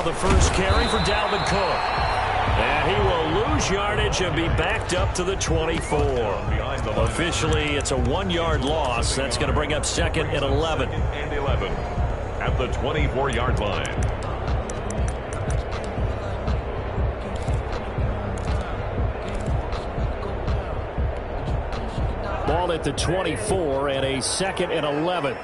the first carry for Dalvin Cook. And he will lose yardage and be backed up to the 24. Officially, it's a 1-yard loss. That's going to bring up 2nd and 11. And 11 at the 24-yard line. Ball at the 24 and a 2nd and 11.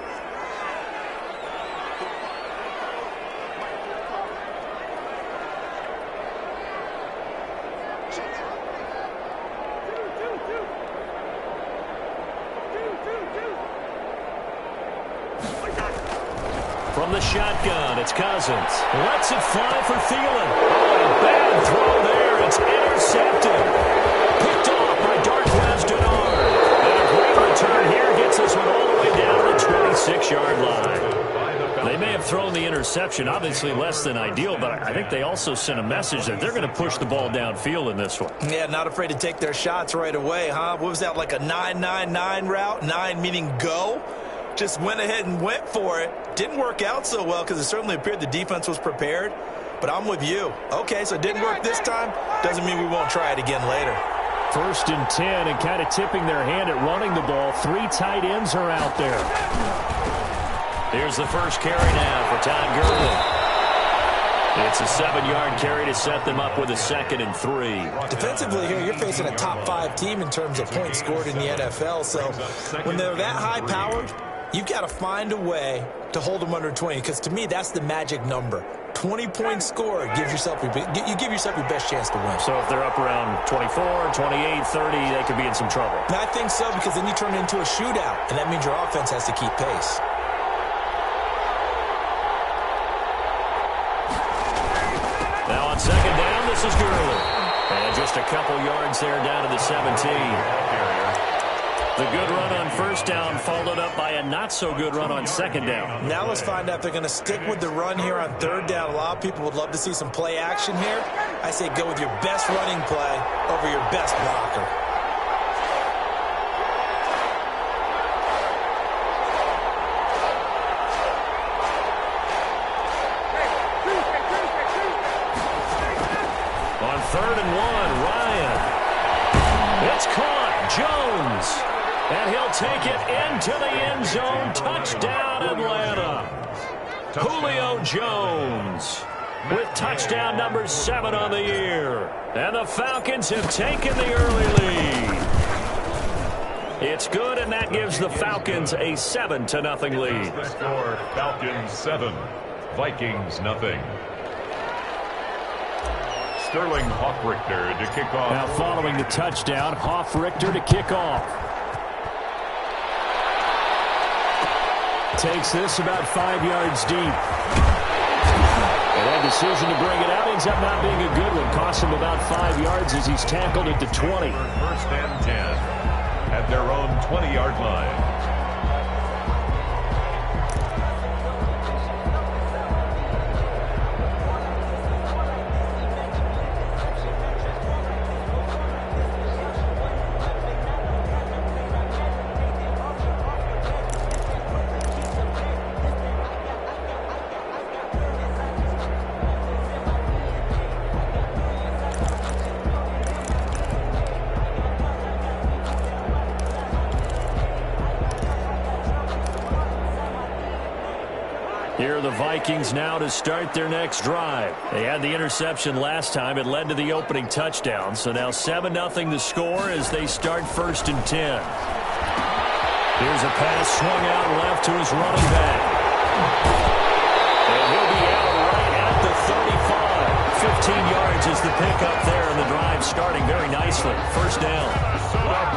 From the shotgun, it's Cousins. Lets it fly for Thielen. Oh, bad throw there. It's intercepted. Picked off by Darqueze Dennard. And a great return here gets this one all the way down to the 26-yard line. They may have thrown the interception, obviously less than ideal, but I think they also sent a message that they're going to push the ball downfield in this one. Yeah, not afraid to take their shots right away, huh? What was that, like a 9-9-9 route? 9 meaning go? Just went ahead and went for it. Didn't work out so well because it certainly appeared the defense was prepared. But I'm with you. Okay, so it didn't work this time. Doesn't mean we won't try it again later. 1st and 10 and kind of tipping their hand at running the ball. 3 tight ends are out there. Here's the first carry now for Todd Gurley. It's a 7-yard carry to set them up with a 2nd and 3. Defensively here, you're facing a top 5 team in terms of points scored in the NFL. So when they're that high-powered, you've got to find a way to hold them under 20, because to me, that's the magic number. 20 points scored, you give yourself your best chance to win. So if they're up around 24, 28, 30, they could be in some trouble. And I think so, because then you turn it into a shootout, and that means your offense has to keep pace. Now on 2nd down, this is Gurley. And just a couple yards there down to the 17. The good run on 1st down followed up by a not-so-good run on 2nd down. Now let's find out if they're going to stick with the run here on 3rd down. A lot of people would love to see some play action here. I say go with your best running play over your best blocker. On 3rd and 1, Ryan. It's caught. Jones. And he'll take it into the end zone. Touchdown, Atlanta. Julio Jones with touchdown number 7 on the year. And the Falcons have taken the early lead. It's good, and that gives the Falcons a 7-0 lead. The score, Falcons 7, Vikings nothing. Sterling Hoffrichter to kick off. Now following the touchdown, Hoffrichter to kick off. Takes this about 5 yards deep. And that decision to bring it out ends up not being a good one. Costs him about 5 yards as he's tackled at the 20. 1st and 10 at their own 20-yard line. Here are the Vikings now to start their next drive. They had the interception last time. It led to the opening touchdown. So now 7-0 the score as they start 1st and 10. Here's a pass swung out left to his running back. And he'll be out right at the 35. 15 yards is the pickup there, and the drive starting very nicely. 1st down.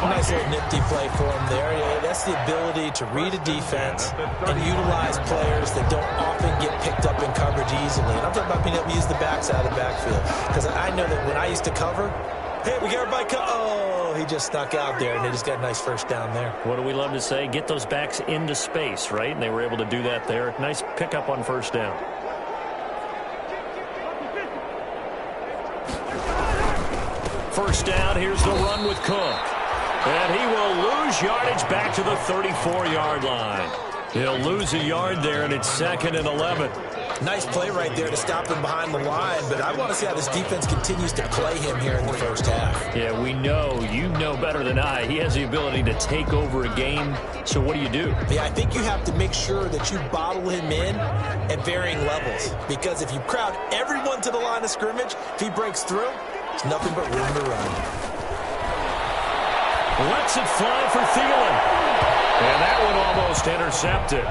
Nice little nifty play for him there. Yeah, that's the ability to read a defense and utilize players that don't often get picked up in coverage easily. And I'm talking about being able to use the backside of the backfield. Because I know that when I used to cover, hey, we got everybody oh, he just stuck out there, and they just got a nice 1st down there. What do we love to say? Get those backs into space, right? And they were able to do that there. Nice pickup on 1st down. 1st down, here's the run with Cook. And he will lose yardage back to the 34-yard line. He'll lose a yard there, and it's 2nd and 11. Nice play right there to stop him behind the line, but I want to see how this defense continues to play him here in the first half. Yeah, we know, you know better than I, he has the ability to take over a game. So what do you do? Yeah, I think you have to make sure that you bottle him in at varying levels, because if you crowd everyone to the line of scrimmage, if he breaks through, it's nothing but room to run. Lets it fly for Thielen. And that one almost intercepted.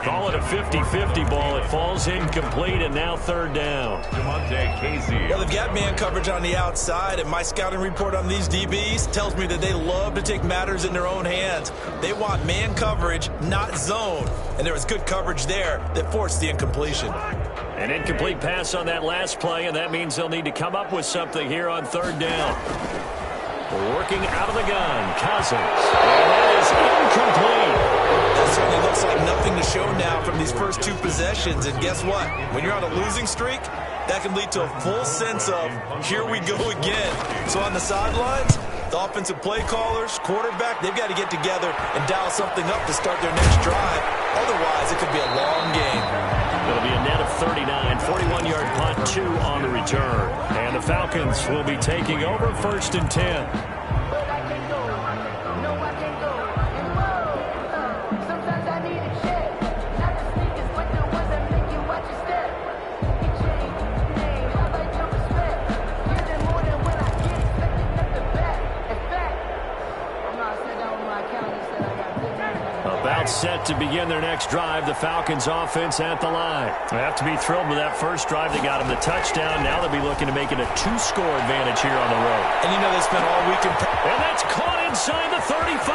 Call it a 50-50 ball. It falls incomplete, and now third down. Damontae Kazee. Well, they've got man coverage on the outside, and my scouting report on these DBs tells me that they love to take matters in their own hands. They want man coverage, not zone. And there was good coverage there that forced the incompletion. An incomplete pass on that last play, and that means they'll need to come up with something here on third down. Working out of the gun, Cousins. And that is incomplete. That certainly looks like nothing to show now from these first two possessions. And guess what? When you're on a losing streak, that can lead to a full sense of, here we go again. So on the sidelines, the offensive play callers, quarterback, they've got to get together and dial something up to start their next drive. Otherwise, it could be a long game. It'll be a net of 39, 41-yard punt, 2 on the return. And the Falcons will be taking over first and 10. Set to begin their next drive, the Falcons offense at the line. They have to be thrilled with that first drive. They got them the touchdown. Now they'll be looking to make it a 2-score advantage here on the road. And you know they spent all week and that's caught inside the 35.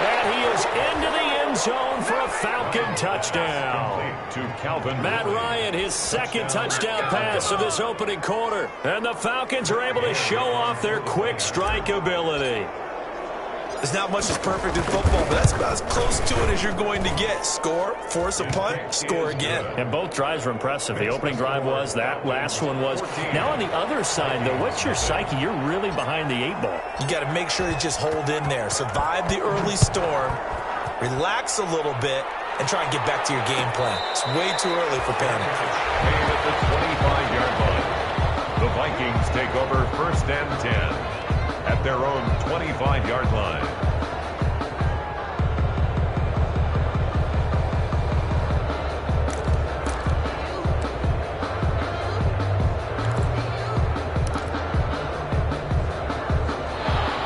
And he is into the end zone for a Falcon touchdown. To Calvin Matt Ryan, his second touchdown pass of this opening quarter. And the Falcons are able to show off their quick strike ability. There's not much that's perfect in football, but that's about as close to it as you're going to get. Score, force a punt, score again. And both drives were impressive. The opening drive was, that last one was. Now on the other side, though, what's your psyche? You're really behind the 8 ball. You got to make sure you just hold in there. Survive the early storm, relax a little bit, and try and get back to your game plan. It's way too early for panic. At the 25-yard line, the Vikings take over first and 10. At their own 25-yard line.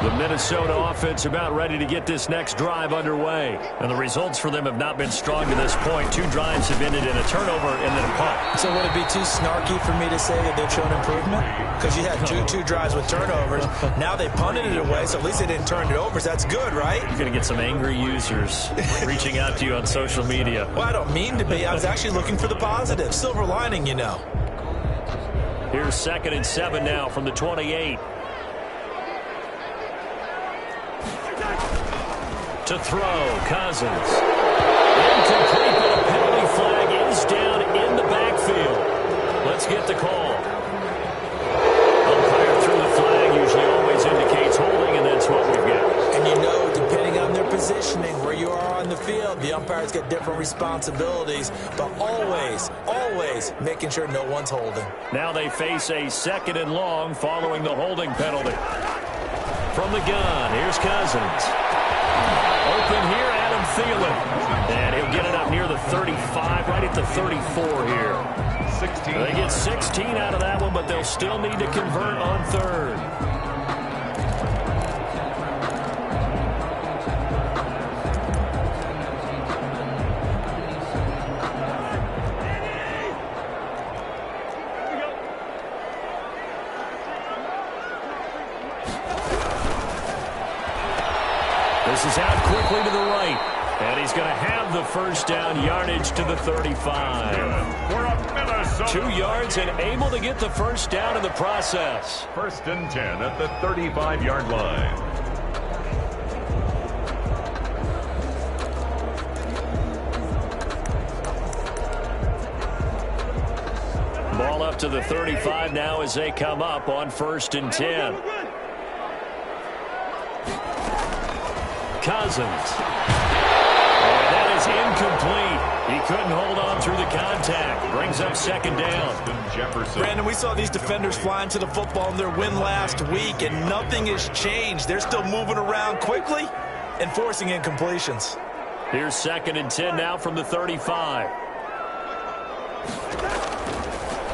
The Minnesota offense about ready to get this next drive underway. And the results for them have not been strong to this point. 2 drives have ended in a turnover and then a punt. So would it be too snarky for me to say that they've shown improvement? Because you had two drives with turnovers. Now they punted it away, so at least they didn't turn it over. So that's good, right? You're going to get some angry users reaching out to you on social media. Well, I don't mean to be. I was actually looking for the positive. Silver lining, you know. Here's 2nd and 7 now from the 28. To throw, Cousins. Incomplete, but a penalty flag is down in the backfield. Let's get the call. Umpire threw the flag, usually always indicates holding, and that's what we've got. And you know, depending on their positioning, where you are on the field, the umpires get different responsibilities, but always making sure no one's holding. Now they face a 2nd and long following the holding penalty. From the gun, here's Cousins. Open here, Adam Thielen. And he'll get it up near the 35, right at the 34 here. 16. They get 16 out of that one, but they'll still need to convert on third. This is out quickly to the right. And he's going to have the first down, yardage to the 35. 2 yards and able to get the first down in the process. First and 10 at the 35-yard line. Ball up to the 35 now as they come up on first and 10. Cousins. And that is incomplete. He couldn't hold on through the contact. Brings up second down. Brandon, we saw these defenders flying to the football in their win last week, and nothing has changed. They're still moving around quickly and forcing incompletions. Here's 2nd and 10 now from the 35.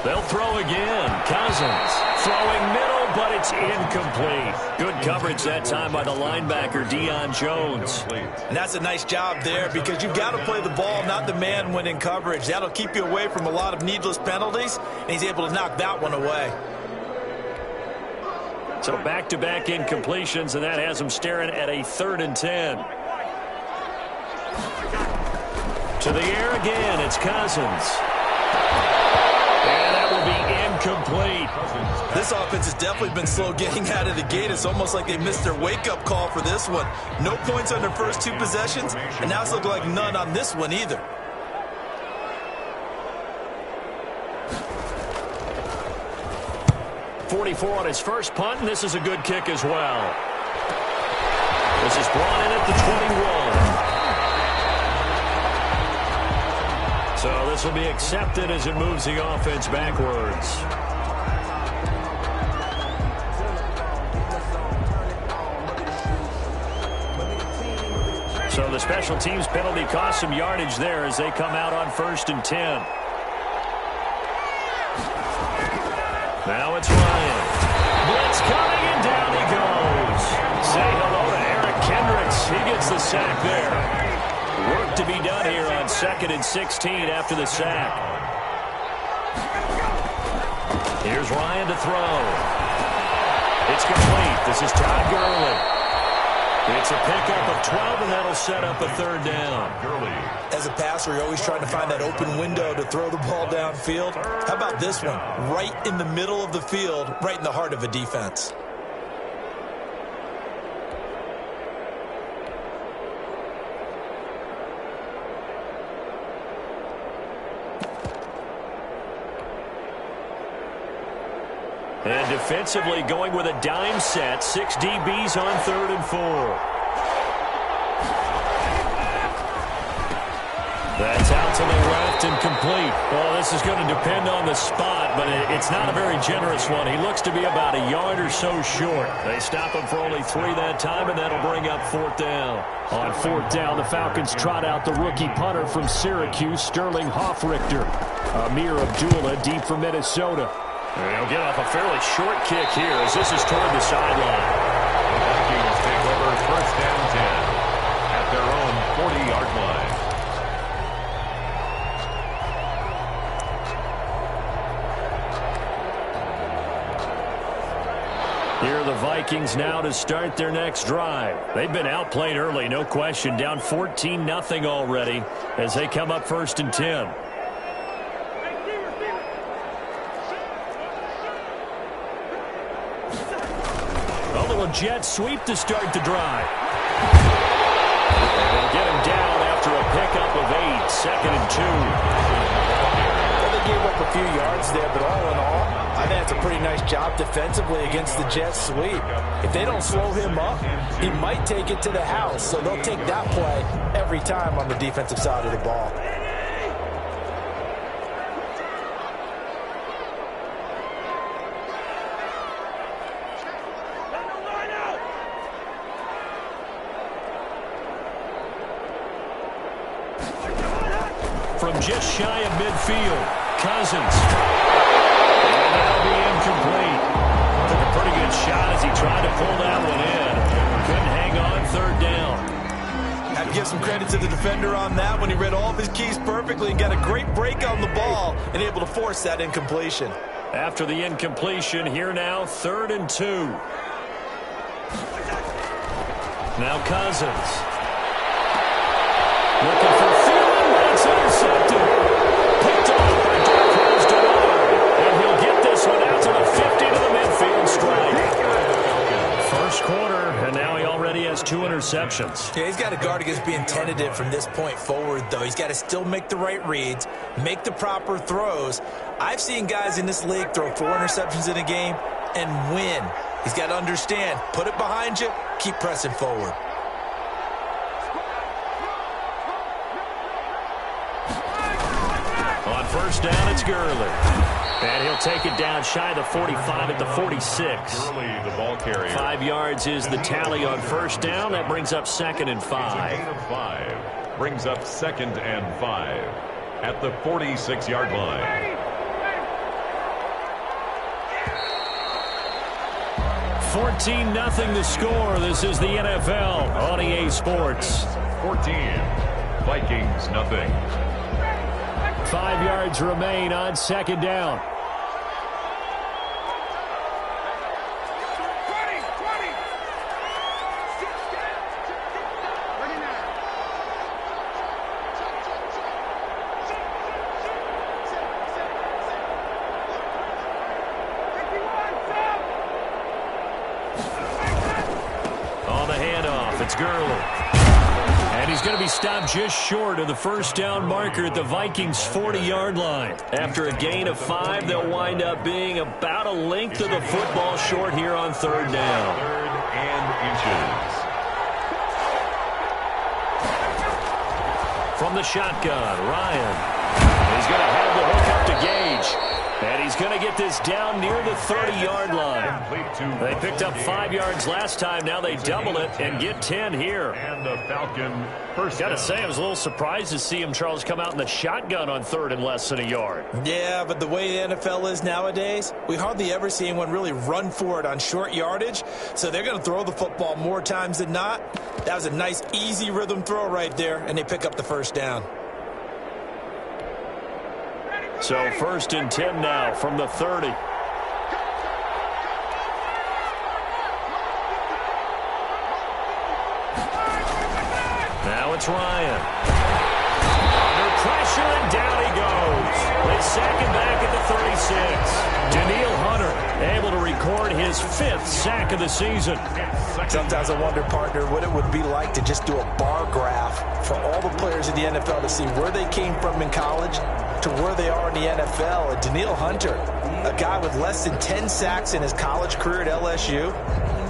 They'll throw again. Cousins throwing middle, but it's incomplete. Good coverage that time by the linebacker, Deion Jones. And that's a nice job there because you've got to play the ball, not the man when in coverage. That'll keep you away from a lot of needless penalties, and he's able to knock that one away. So back-to-back incompletions, and that has him staring at a 3rd and 10. To the air again, it's Cousins. And that will be incomplete. This offense has definitely been slow getting out of the gate. It's almost like they missed their wake-up call for this one. No points on their first 2 possessions, and now it's looking like none on this one either. .44 on his first punt, and this is a good kick as well. This is brought in at the 21. So this will be accepted as it moves the offense backwards. So the special teams penalty cost some yardage there as they come out on 1st and 10. Now it's Ryan. Blitz coming, and down he goes. Say hello to Eric Kendricks. He gets the sack there. Work to be done here on 2nd and 16 after the sack. Here's Ryan to throw. It's complete. This is Todd Gurley. It's a pickup of 12, and that'll set up a 3rd down. As a passer, you're always trying to find that open window to throw the ball downfield. How about this one? Right in the middle of the field, right in the heart of a defense. And defensively going with a dime set. 6 DBs on 3rd and 4. That's out to the left and complete. Well, this is going to depend on the spot, but it's not a very generous one. He looks to be about a yard or so short. They stop him for only 3 that time, and that'll bring up 4th down. On 4th down, the Falcons trot out the rookie punter from Syracuse, Sterling Hoffrichter. Amir Abdullah deep for Minnesota. They'll get off a fairly short kick here as this is toward the sideline. The Vikings take over 1st and 10 at their own 40-yard line. Here are the Vikings now to start their next drive. They've been outplayed early, no question. Down 14-0 already as they come up 1st and 10. Jet sweep to start the drive. They'll get him down after a pickup of 8. 2nd and 2. Well, they gave up a few yards there, but all in all, I think it's a pretty nice job defensively against the jet sweep. If they don't slow him up, he might take it to the house, so they'll take that play every time on the defensive side of the ball. From just shy of midfield, Cousins. And that'll be incomplete. Took a pretty good shot as he tried to pull that one in. Couldn't hang on 3rd down. Have to give some credit to the defender on that when he read all of his keys perfectly and got a great break on the ball and able to force that incompletion. After the incompletion, here now 3rd and 2. Now Cousins. Looking for Thielen, but it's intercepted. Picked off by Darqueze Dennard. And he'll get this one out to the 50 to the midfield stripe. First quarter, and now he already has 2 interceptions. Yeah, he's got to guard against being tentative from this point forward, though. He's got to still make the right reads, make the proper throws. I've seen guys in this league throw 4 interceptions in a game and win. He's got to understand, put it behind you, keep pressing forward. first down, it's Gurley. And he'll take it down shy of the 45 at the 46. Gurley, the ball carrier. 5 yards is the tally on first down. That brings up 2nd and 5. Gain of 5 brings up 2nd and 5 at the 46-yard line. 14-0 the score. This is the NFL on EA Sports. 14, Vikings nothing. 5 yards remain on 2nd down. On the handoff, it's Gurley. And he's going to be stopped just short of the first down marker at the Vikings' 40-yard line. After a gain of 5, they'll wind up being about a length of the football short here on 3rd down. 3rd and inches. From the shotgun, Ryan. He's going to have the hook up to Gage. And he's going to get this down near the 30-yard line. They picked up 5 yards last time. Now they double it and get 10 here. And the Falcon first down. Got to say, I was a little surprised to see him, Charles, come out in the shotgun on 3rd and less than a yard. Yeah, but the way the NFL is nowadays, we hardly ever see anyone really run for it on short yardage. So they're going to throw the football more times than not. That was a nice, easy rhythm throw right there, and they pick up the first down. So 1st and 10 now from the 30. Now it's Ryan. Under pressure, and down he goes. They sack him back at the 36. Danielle Hunter able to record his 5th sack of the season. Sometimes I wonder, partner, what it would be like to just do a bar graph for all the players in the NFL to see where they came from in college to where they are in the NFL. And Danielle Hunter, a guy with less than 10 sacks in his college career at LSU,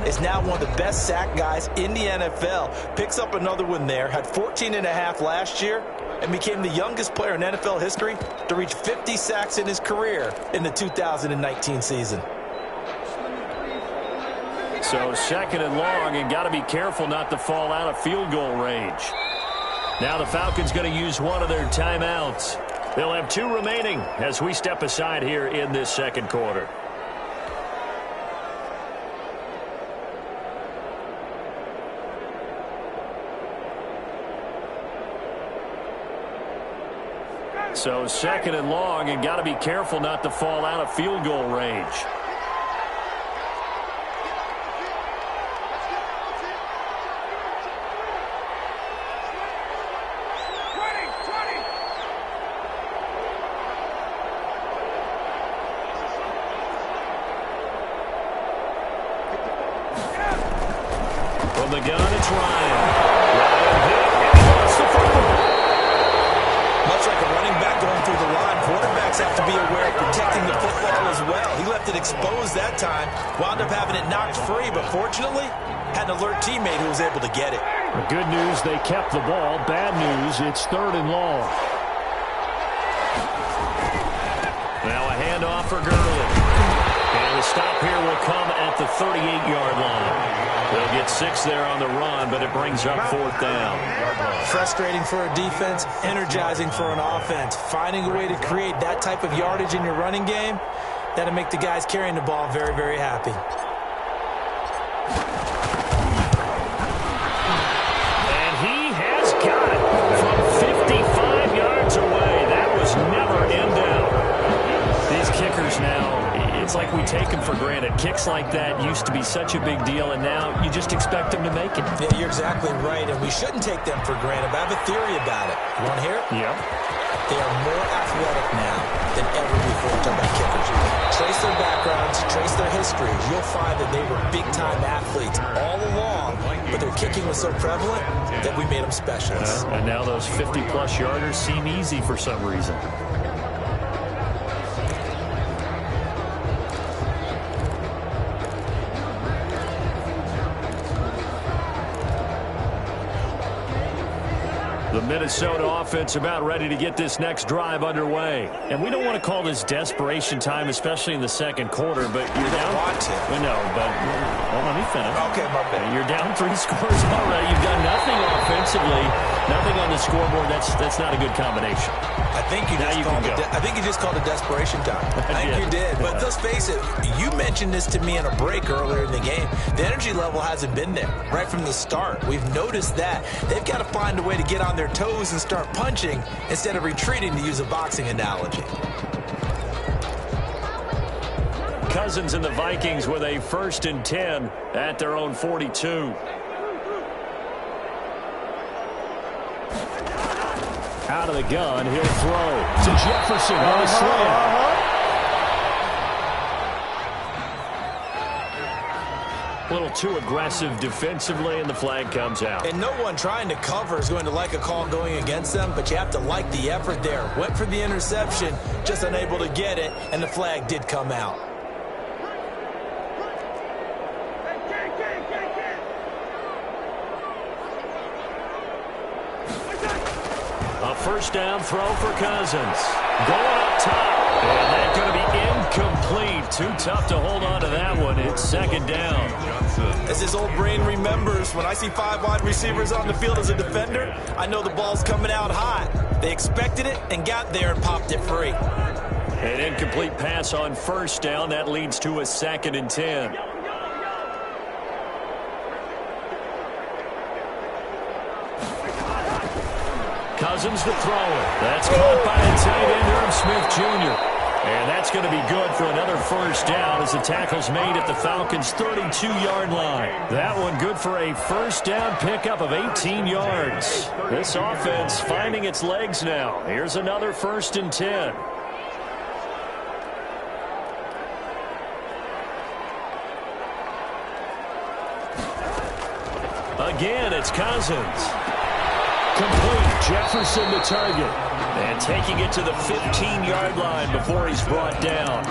is now one of the best sack guys in the NFL. Picks up another one there, had 14 and a half last year, and became the youngest player in NFL history to reach 50 sacks in his career in the 2019 season. So 2nd and long, and got to be careful not to fall out of field goal range. Now the Falcons going to use one of their timeouts. They'll have 2 remaining as we step aside here in this 2nd quarter. So 2nd and long, and got to be careful not to fall out of field goal range. From the gun, it's Ryan. Ryan hit, and he lost the football. Much like a running back going through the line, quarterbacks have to be aware of protecting the football as well. He left it exposed that time, wound up having it knocked free, but fortunately, had an alert teammate who was able to get it. The good news, they kept the ball. Bad news, it's 3rd and long. Now a handoff for Gurley. And the stop here will come at the 38-yard line. They'll get 6 there on the run, but it brings up 4th down. Frustrating for a defense, energizing for an offense. Finding a way to create that type of yardage in your running game, that'll make the guys carrying the ball very, very happy. And he has got it from 55 yards away. That was never in doubt. These kickers now, it's like we take them for granted. Kicks like that used to be such a big deal, and now you just expect them to make it. Yeah, you're exactly right, and we shouldn't take them for granted, but I have a theory about it. You want to hear it? Yep. They are more athletic now than ever before. Talking about kickers. Trace their backgrounds, trace their histories. You'll find that they were big-time athletes all along, but their kicking was so prevalent that we made them specialists. And now those 50-plus yarders seem easy for some reason. The Minnesota offense about ready to get this next drive underway. And we don't want to call this desperation time, especially in the second quarter, but you're down. Want to. No, but well, let me finish. Okay, my bad. You're down 3 scores already. You've done nothing offensively, nothing on the scoreboard. That's not a good combination. I think you just called it desperation time. I think you did. But let's face it, you mentioned this to me in a break earlier in the game. The energy level hasn't been there right from the start. We've noticed that. They've got to find a way to get on their toes and start punching instead of retreating, to use a boxing analogy. Cousins and the Vikings with a 1st and 10 at their own 42. Out of the gun, he'll throw to Jefferson on a slant. A little too aggressive defensively, and the flag comes out. And no one trying to cover is going to like a call going against them, but you have to like the effort there. Went for the interception, just unable to get it, and the flag did come out. A 1st down throw for Cousins. Going up top. And that's going to be incomplete. Too tough to hold on to that one. It's 2nd down. As his old brain remembers, when I see 5 wide receivers on the field as a defender, I know the ball's coming out hot. They expected it and got there and popped it free. An incomplete pass on 1st down. That leads to a 2nd and 10. Cousins to throw it. That's caught by the tight end, Irv Smith Jr. And that's going to be good for another 1st down as the tackle's made at the Falcons' 32-yard line. That one good for a 1st down pickup of 18 yards. This offense finding its legs now. Here's another 1st and 10. Again, it's Cousins. Complete. Jefferson the target. And taking it to the 15-yard line before he's brought down.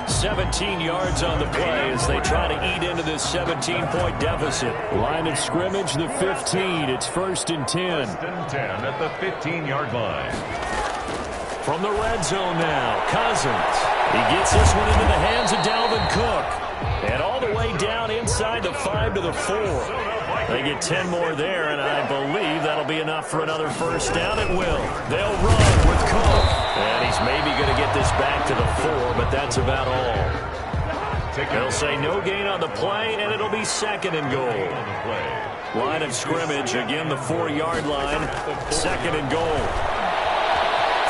17 yards on the play as they try to eat into this 17-point deficit. Line of scrimmage, the 15. It's 1st and 10. 1st and 10 at the 15-yard line. From the red zone now, Cousins. He gets this one into the hands of Dalvin Cook. And all the way down inside the 5 to the 4. They get 10 more there, and I believe that'll be enough for another 1st down. It will. They'll run with Cook. And he's maybe going to get this back to the 4, but that's about all. They'll say no gain on the play, and it'll be 2nd and goal. Line of scrimmage, again the 4-yard line. 2nd and goal.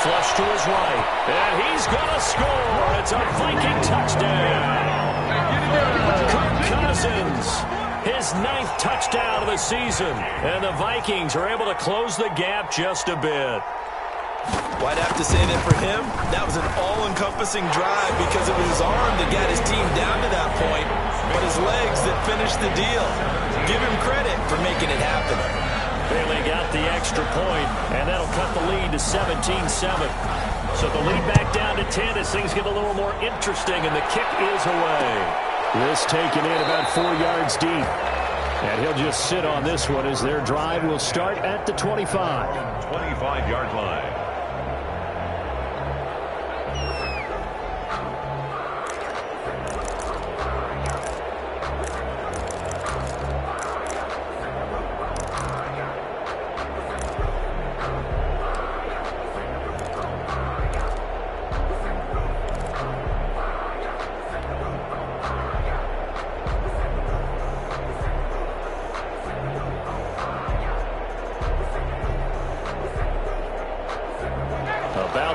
Flush to his right, and he's going to score. It's a Viking touchdown. Kirk Cousins. His 9th touchdown of the season. And the Vikings are able to close the gap just a bit. Well, I'd have to say that for him, that was an all-encompassing drive because it was his arm that got his team down to that point, but his legs that finished the deal. Give him credit for making it happen. Bailey got the extra point, and that'll cut the lead to 17-7. So the lead back down to 10 as things get a little more interesting, and the kick is away. This taken in about 4 yards deep. And he'll just sit on this one as their drive will start at the 25. 25-yard line.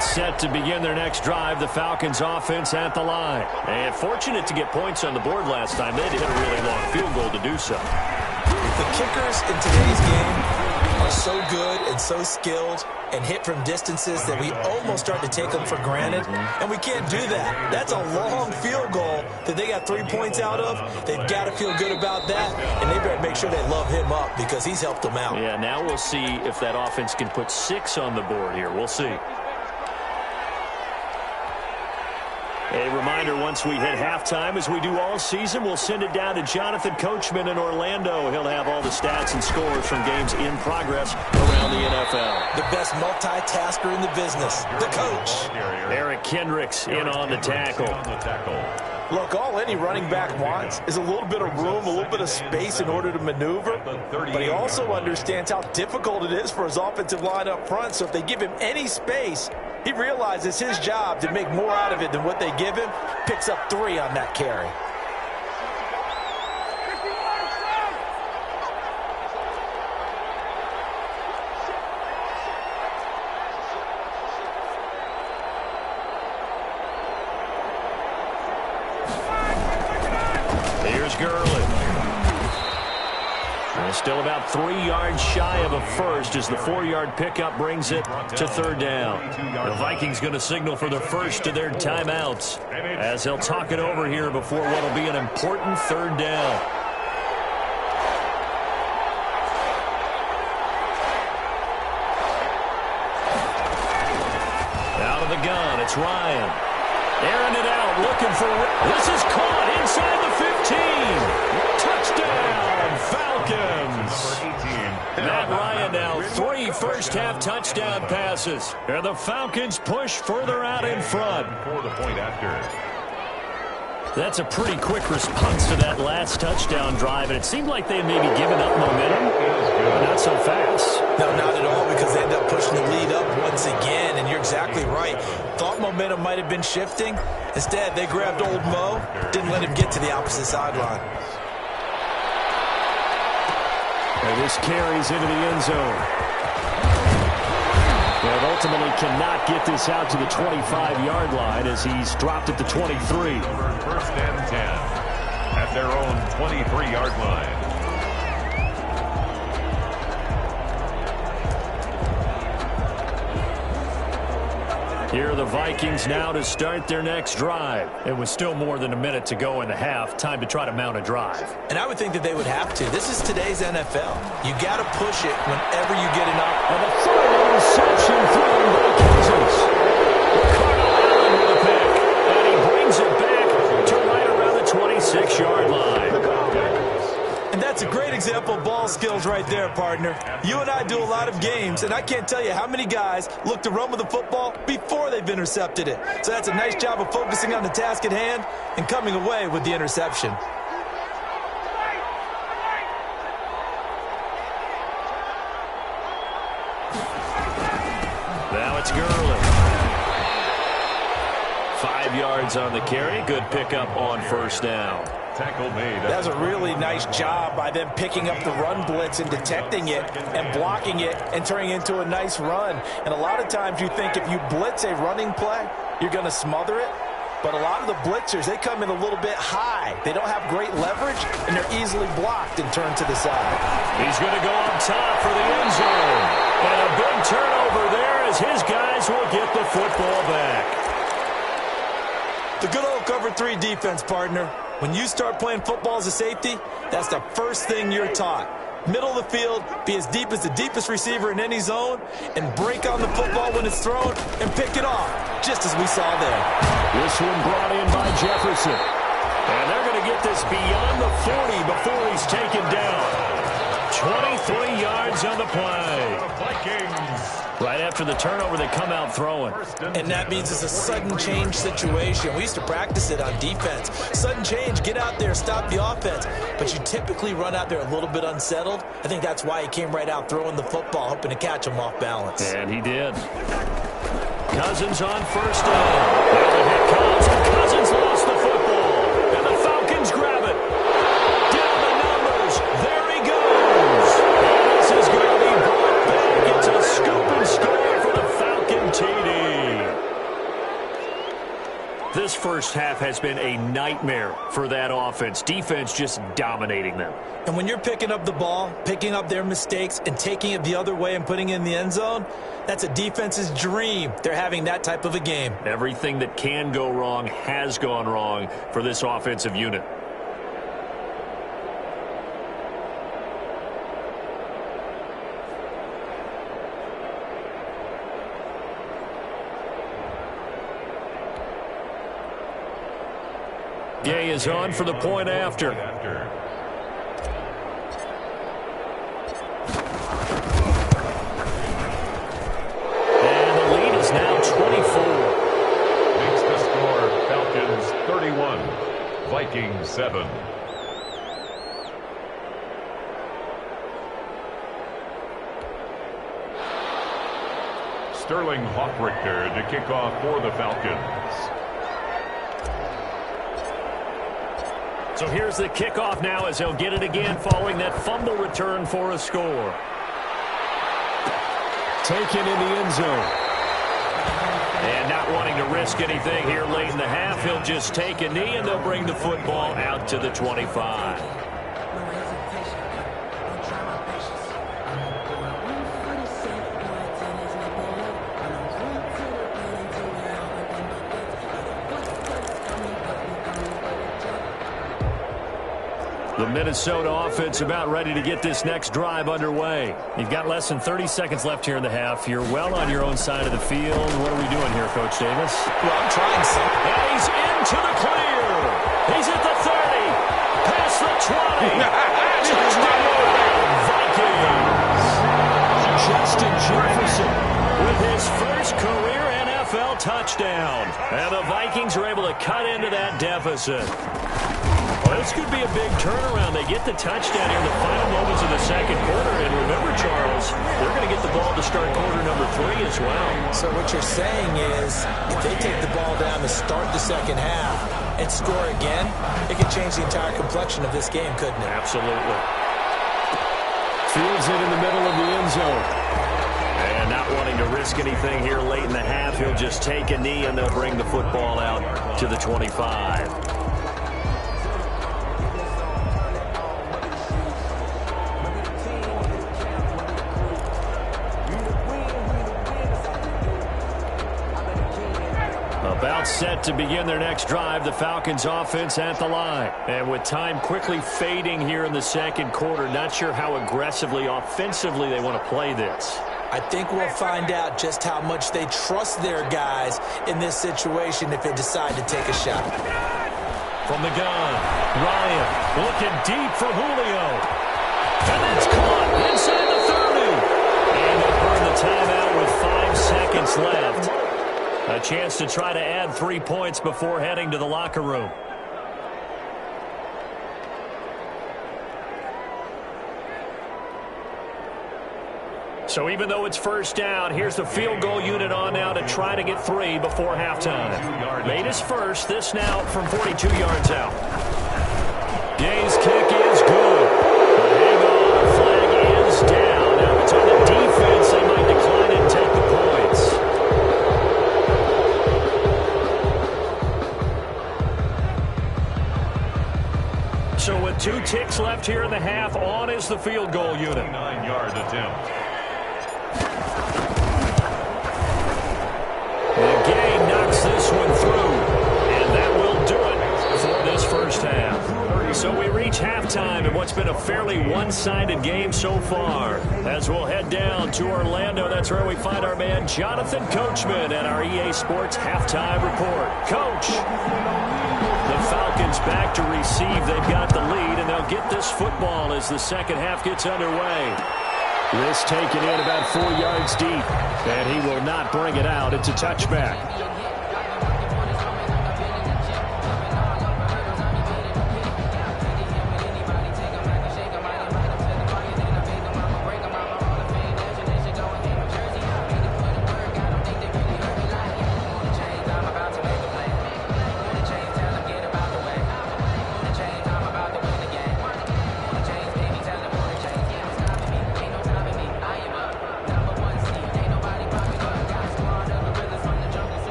Set to begin their next drive, the Falcons offense at the line. And fortunate to get points on the board last time. They had to hit a really long field goal to do so. The kickers in today's game are so good and so skilled and hit from distances that we almost start to take them for granted. And we can't do that. That's a long field goal that they got 3 points out of. They've got to feel good about that. And they better make sure they love him up because he's helped them out. Yeah, now we'll see if that offense can put 6 on the board here. We'll see. A reminder, once we hit halftime, as we do all season, we'll send it down to Jonathan Coachman in Orlando. He'll have all the stats and scores from games in progress around the NFL. The best multitasker in the business, the coach. Eric Kendricks in on the tackle. Look, all any running back wants is a little bit of room, a little bit of space in order to maneuver. But he also understands how difficult it is for his offensive line up front. So if they give him any space, he realizes his job to make more out of it than what they give him. Picks up 3 on that carry. Here's Gurley. And still about 3 yards shy of a first as the 4-yard pickup brings it to 3rd down. The Vikings going to signal for the first of their timeouts as they'll talk it over here before what will be an important 3rd down. Out of the gun, it's Ryan. Airing it out, looking for... This is caught inside the 15. Touchdown, Falcons. Matt Ryan now 3 first-half touchdown passes. And the Falcons push further out in front. For the point after. That's a pretty quick response to that last touchdown drive, and it seemed like they had maybe given up momentum, but not so fast. No, not at all, because they end up pushing the lead up once again, and you're exactly right. Thought momentum might have been shifting. Instead, they grabbed old Mo, didn't let him get to the opposite sideline. And this carries into the end zone. But ultimately cannot get this out to the 25-yard line as he's dropped at the 23. 1st and 10 at their own 23-yard line. Here are the Vikings now to start their next drive. It was still more than a minute to go in the half. Time to try to mount a drive. And I would think that they would have to. This is today's NFL. You got to push it whenever you get an opportunity. And a third interception thrown by Kansas. Ricardo Allen with a pick. And he brings it back to right around the 26-yard line. And that's a great example of ball skills right there, partner. You and I do a lot of games, and I can't tell you how many guys look to run with the football before they've intercepted it. So that's a nice job of focusing on the task at hand and coming away with the interception. Now it's Gurley. 5 yards on the carry. Good pickup on 1st down. Tackle made. That's a really nice job by them picking up the run blitz and detecting it and blocking it and turning it into a nice run. And a lot of times you think if you blitz a running play, you're going to smother it. But a lot of the blitzers, they come in a little bit high. They don't have great leverage, and they're easily blocked and turned to the side. He's going to go up top for the end zone. And a big turnover there as his guys will get the football back. The good old cover 3 defense, partner. When you start playing football as a safety, that's the first thing you're taught. Middle of the field, be as deep as the deepest receiver in any zone, and break on the football when it's thrown and pick it off, just as we saw there. This one brought in by Jefferson. And they're going to get this beyond the 40 before he's taken down. 23 yards on the play. Vikings. Right after the turnover, they come out throwing. And that means it's a sudden change situation. We used to practice it on defense. Sudden change, get out there, stop the offense. But you typically run out there a little bit unsettled. I think that's why he came right out throwing the football, hoping to catch him off balance. And he did. Cousins on 1st down. Now the hit comes, and Cousins lost the football. And the Falcons grab it. Down the numbers. There he goes. And this is going to be brought back. It's a scoop and score for the Falcon TD. This first half has been a nightmare for that offense. Defense just dominating them. And when you're picking up the ball, picking up their mistakes, and taking it the other way and putting it in the end zone, that's a defense's dream. They're having that type of a game. Everything that can go wrong has gone wrong for this offensive unit. Gay is on for the point after. And the lead is now 24. Makes the score Falcons 31, Vikings 7. Sterling Hoffrichter to kick off for the Falcons. So here's the kickoff now as he'll get it again following that fumble return for a score. Taken in the end zone. And not wanting to risk anything here late in the half, he'll just take a knee and they'll bring the football out to the 25. The Minnesota offense about ready to get this next drive underway. You've got less than 30 seconds left here in the half. You're well on your own side of the field. What are we doing here, Coach Davis? Well, I'm trying something. And he's into the clear. He's at the 30. Past the 20. Touchdown, Vikings. Justin Jefferson with his first career NFL touchdown. And the Vikings are able to cut into that deficit. Well, this could be a big turnaround. They get the touchdown here in the final moments of the second quarter. And remember, Charles, they're going to get the ball to start quarter number 3 as well. So what you're saying is if they take the ball down to start the second half and score again, it could change the entire complexion of this game, couldn't it? Absolutely. Fields it in the middle of the end zone. And not wanting to risk anything here late in the half, he'll just take a knee and they'll bring the football out to the 25. About set to begin their next drive, the Falcons offense at the line. And with time quickly fading here in the second quarter, not sure how aggressively, offensively they want to play this. I think we'll find out just how much they trust their guys in this situation if they decide to take a shot. From the gun, Ryan looking deep for Julio. And that's caught inside the 30. And they'll burn the timeout with 5 seconds left. A chance to try to add 3 points before heading to the locker room. So even though it's first down, here's the field goal unit on now to try to get 3 before halftime. Made his first, this now from 42 yards out. Gay's kick is good. But hang on, flag is down. Now if it's on the defense, they might decline and take the points. So with 2 ticks left here in the half, on is the field goal unit. 9-yard attempt. And Gay knocks this one through. And that will do it for this first half. So we reach halftime in what's been a fairly one-sided game so far. As we'll head down to Orlando, that's where we find our man Jonathan Coachman at our EA Sports Halftime Report. Coach, the Falcons back to receive. They've got the lead, and they'll get this football as the second half gets underway. This taken in about 4 yards deep, and he will not bring it out. It's a touchback.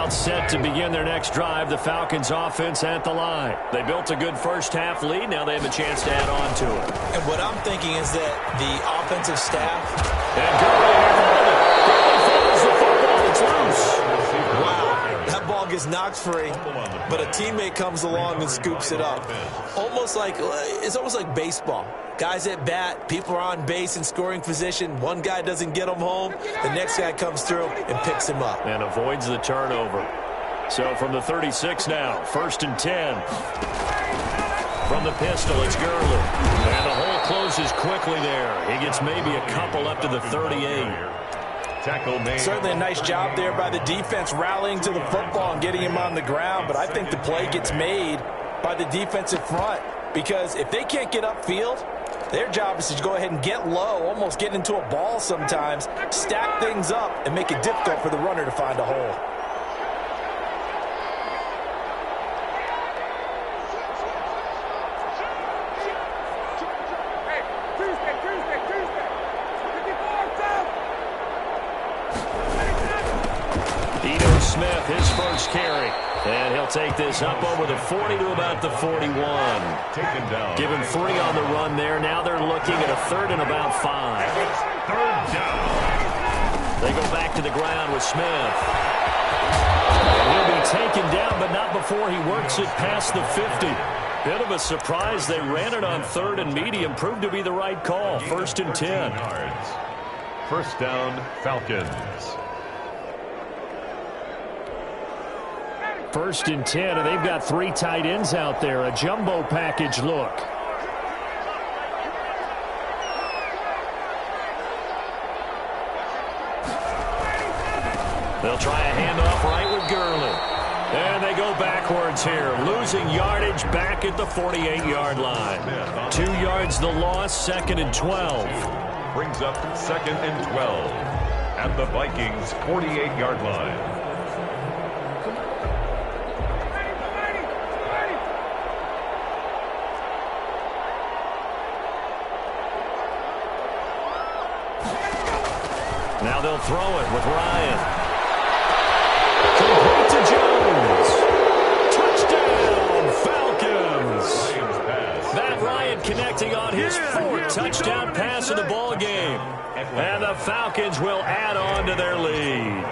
Set to begin their next drive, the Falcons offense at the line. They built a good first half lead. Now they have a chance to add on to it. And what I'm thinking is that the offensive staff... And Gurley follows the football. It's loose. Wow. That ball gets knocked free, but a teammate comes along and scoops it up. It's almost like baseball. Guys at bat, people are on base in scoring position. One guy doesn't get them home. The next guy comes through and picks him up. And avoids the turnover. So from the 36 now, 1st and 10. From the pistol, it's Gurley. And the hole closes quickly there. He gets maybe a couple up to the 38. Tackle made. Certainly a nice job there by the defense rallying to the football and getting him on the ground. But I think the play gets made by the defensive front. Because if they can't get upfield, their job is to go ahead and get low, almost get into a ball sometimes, stack things up, and make it difficult for the runner to find a hole. Smith, his first carry. And he'll take this up over the 40 to about the 41. Taken down. Give him 3 on the run there. Now they're looking at a 3rd and about 5. 3rd down. They go back to the ground with Smith. And he'll be taken down, but not before he works it past the 50. Bit of a surprise. They ran it on 3rd and medium. Proved to be the right call. 1st and 10. Yards. 1st down, Falcons. 1st and 10, and they've got 3 tight ends out there. A jumbo package look. They'll try a handoff right with Gurley. And they go backwards here, losing yardage back at the 48-yard line. 2 yards the loss, 2nd and 12. Brings up 2nd and 12 at the Vikings' 48-yard line. Now they'll throw it with Ryan. Complete to Jones. Touchdown, Falcons. Matt Ryan connecting on his 4th touchdown pass of the ball game. And the Falcons will add on to their lead.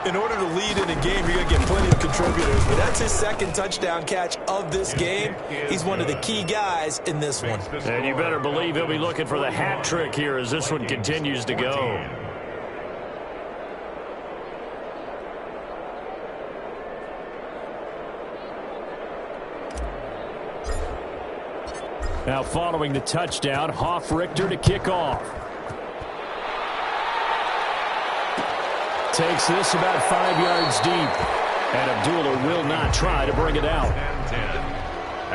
In order to lead in a game, you're going to get plenty of contributors. But that's his 2nd touchdown catch of this game. He's one of the key guys in this one. And you better believe he'll be looking for the hat trick here as this one continues to go. Now following the touchdown, Hofrichter to kick off. Takes this about 5 yards deep. And Abdullah will not try to bring it out. 10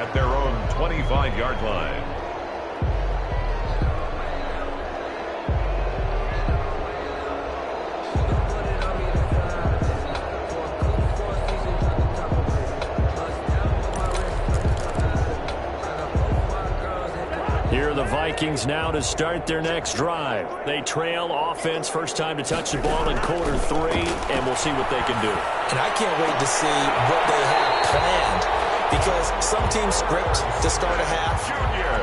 at their own 25-yard line. Here are the Vikings now to start their next drive. They trail offense, first time to touch the ball in quarter 3, and we'll see what they can do. And I can't wait to see what they have planned. Because some teams script to start a half.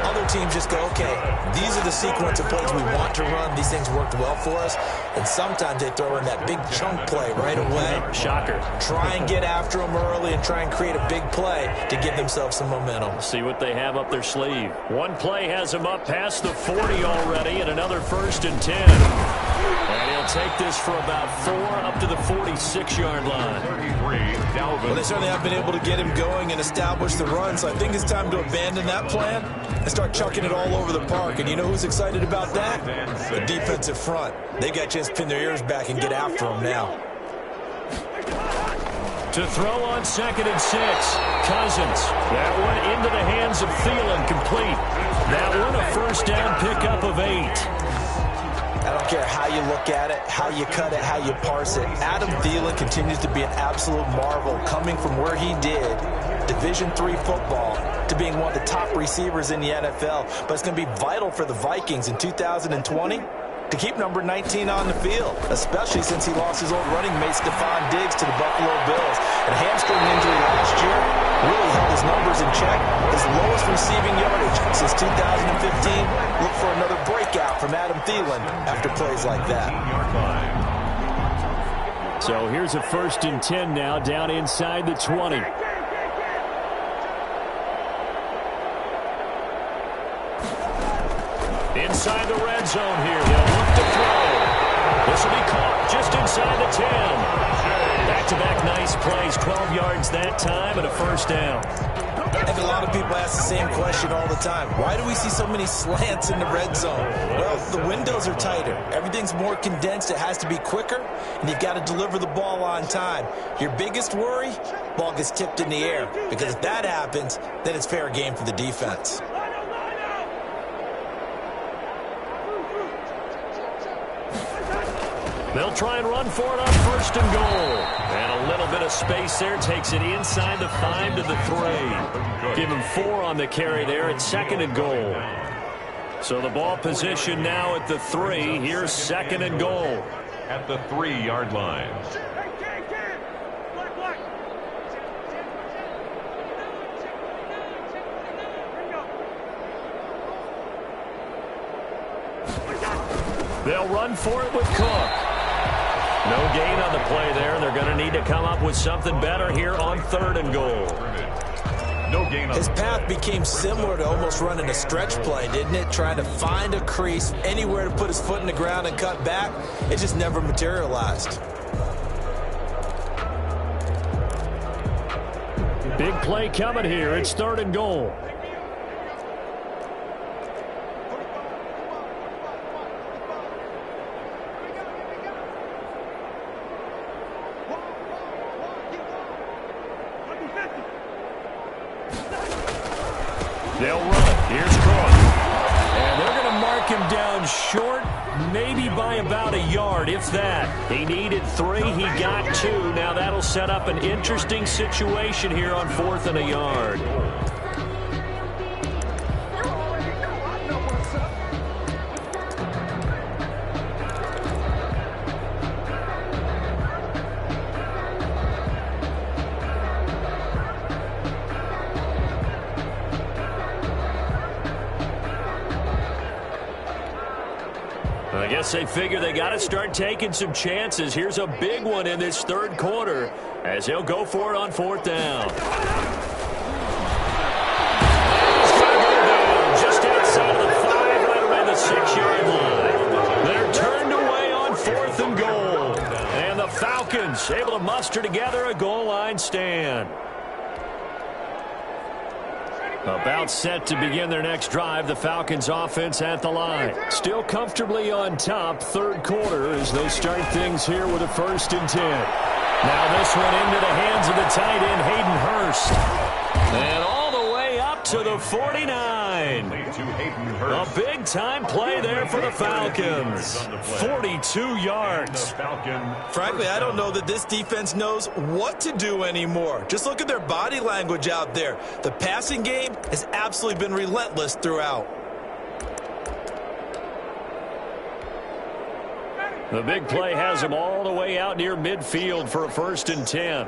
Other teams just go, okay, these are the sequence of plays we want to run. These things worked well for us. And sometimes they throw in that big chunk play right away. Shocker. Try and get after them early and try and create a big play to give themselves some momentum. See what they have up their sleeve. One play has them up past the 40 already, and another 1st and 10. And he'll take this for about 4 up to the 46-yard line. 33, Dalvin. Well, they certainly have been able to get him going and establish the run, so I think it's time to abandon that plan and start chucking it all over the park. And you know who's excited about that? The defensive front. They got a chance to pin their ears back and get after him now. To throw on 2nd and 6, Cousins. That one into the hands of Thielen, complete. That one a first down pickup of 8. I don't care how you look at it, how you cut it, how you parse it. Adam Thielen continues to be an absolute marvel, coming from where he did, Division III football, to being one of the top receivers in the NFL. But it's going to be vital for the Vikings in 2020 to keep number 19 on the field, especially since he lost his old running mate, Stephon Diggs, to the Buffalo Bills. And a hamstring injury last year really held his numbers in check. His lowest receiving yardage since 2015. Look for another breakout from Adam Thielen after plays like that. So here's a 1st and 10 now, down inside the 20. Inside the red zone here. They'll look to throw. This will be caught just inside the 10. That back-to-back nice plays, 12 yards that time and a first down. I think a lot of people ask the same question all the time. Why do we see so many slants in the red zone? Well, the windows are tighter. Everything's more condensed. It has to be quicker, and you've got to deliver the ball on time. Your biggest worry, ball gets tipped in the air, because if that happens, then it's fair game for the defense. They'll try and run for it on first and goal. And a little bit of space there. Takes it inside the 5 to the 3. Give him 4 on the carry there at second and goal. So the ball position now at the 3. Here's second and goal. At the 3-yard line. They'll run for it with Cook. No gain on the play there. They're going to need to come up with something better here on third and goal. No gain on his path became similar to almost running a stretch play, didn't it? Trying to find a crease, anywhere to put his foot in the ground and cut back. It just never materialized. Big play coming here. It's third and goal. They'll run it. Here's Cook. And they're going to mark him down short, maybe by about a yard, if that. He needed 3. He got 2. Now that'll set up an interesting situation here on 4th and a yard. I guess they figure they got to start taking some chances. Here's a big one in this third quarter as he'll go for it on 4th down. He's going to go down just outside of the 5, right around the 6-yard line. They're turned away on 4th and goal. And the Falcons able to muster together a goal line stand. About set to begin their next drive, the Falcons offense at the line. Still comfortably on top, third quarter, as they start things here with a 1st and 10. Now this one into the hands of the tight end, Hayden Hurst. And all the way up to the 49. A big-time play there for the Falcons. 42 yards. Frankly, I don't know that this defense knows what to do anymore. Just look at their body language out there. The passing game has absolutely been relentless throughout. The big play has them all the way out near midfield for a 1st and 10.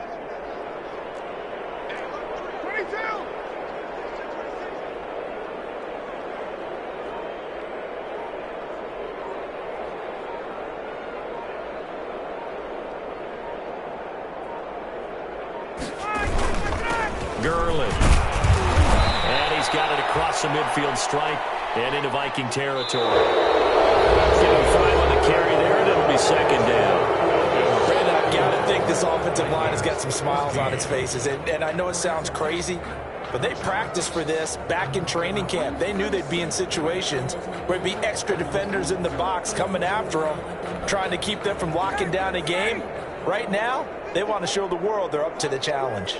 Gurley. And he's got it across the midfield stripe and into Viking territory. Give him 5 on the carry there, and it'll be second down. Brandon, I've got to think this offensive line has got some smiles on its faces. And I know it sounds crazy, but they practiced for this back in training camp. They knew they'd be in situations where there'd be extra defenders in the box coming after them, trying to keep them from locking down a game. Right now, they want to show the world they're up to the challenge.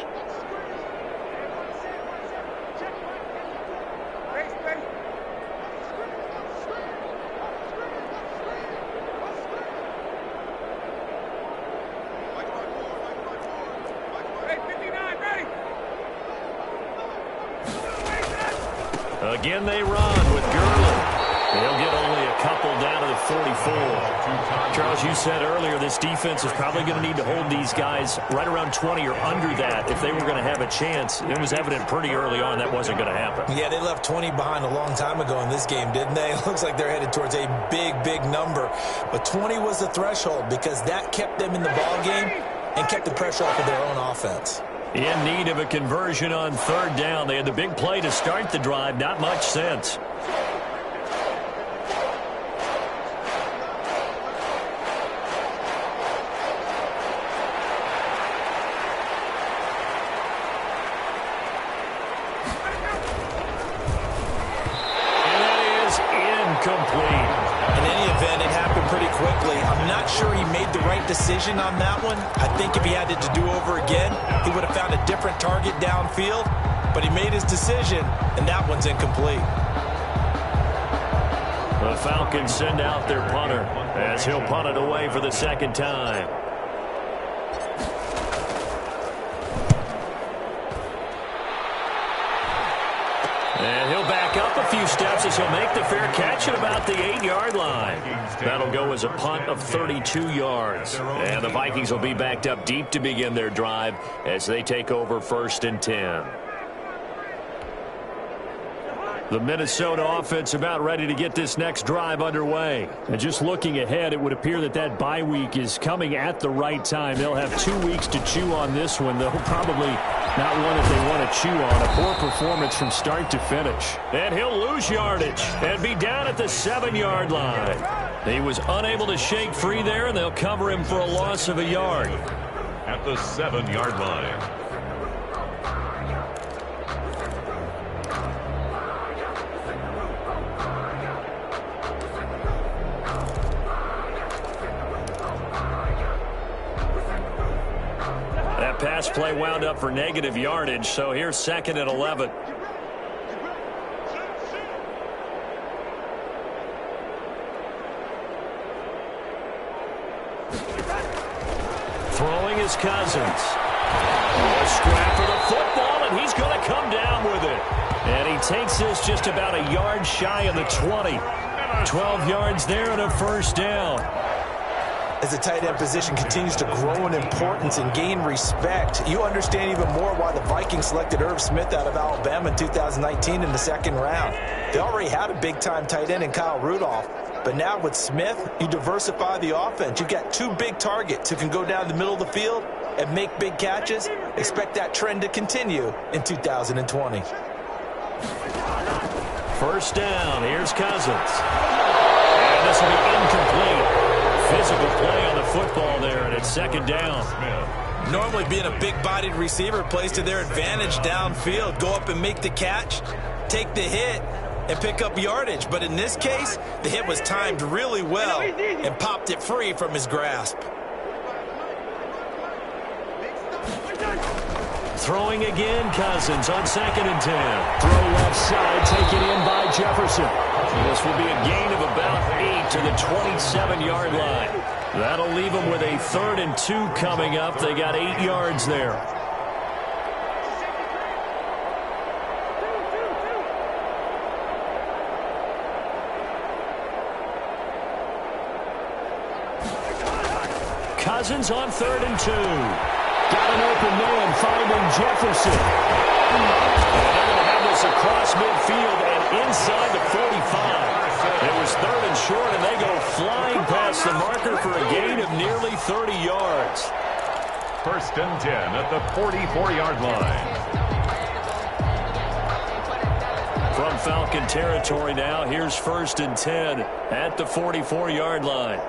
Again, they run with Gurley. They'll get only a couple down to the 44. Charles, you said earlier this defense is probably going to need to hold these guys right around 20 or under that if they were going to have a chance. It was evident pretty early on that wasn't going to happen. Yeah, they left 20 behind a long time ago in this game, didn't they? It looks like they're headed towards a big, big number. But 20 was the threshold because that kept them in the ball game and kept the pressure off of their own offense. In need of a conversion on 3rd down. They had the big play to start the drive. Not much sense. decision on that one. I think if he had it to do over again, he would have found a different target downfield. But he made his decision, and that one's incomplete. The Falcons send out their punter as he'll punt it away for the second time. And he'll back up a few steps as he'll make the fair catch at about the 8-yard line. That'll go as a punt of 32 yards. And the Vikings will be backed up deep to begin their drive as they take over 1st and 10. The Minnesota offense about ready to get this next drive underway. And just looking ahead, it would appear that bye week is coming at the right time. They'll have 2 weeks to chew on this one. They'll probably not one that they want to chew on. A poor performance from start to finish. And he'll lose yardage and be down at the 7-yard line. He was unable to shake free there, and they'll cover him for a loss of a yard. At the 7-yard line. Pass play wound up for negative yardage, so here's 2nd and 11. Throwing is Cousins. A scrap for the football, and he's going to come down with it. And he takes this just about a yard shy of the 20. 12 yards there and a 1st down. As the tight end position continues to grow in importance and gain respect, you understand even more why the Vikings selected Irv Smith out of Alabama in 2019 in the 2nd round. They already had a big-time tight end in Kyle Rudolph, but now with Smith, you diversify the offense. You've got 2 big targets who can go down the middle of the field and make big catches. Expect that trend to continue in 2020. 1st down, here's Cousins. And this will be incomplete. Physical play on the football there, and it's 2nd down. Normally being a big-bodied receiver plays to their advantage downfield. Go up and make the catch, take the hit, and pick up yardage. But in this case, the hit was timed really well and popped it free from his grasp. Throwing again, Cousins on 2nd and 10. Throw left side, taken in by Jefferson. This will be a gain of about 8 to the 27-yard line. That'll leave them with a 3rd and 2 coming up. They got 8 yards there. Cousins on 3rd and 2. Got an open man finding Jefferson. And they're going to have this across midfield and inside the 45. It was 3rd and short, and they go flying past the marker for a gain of nearly 30 yards. 1st and 10 at the 44-yard line. From Falcon territory now, here's 1st and 10 at the 44-yard line.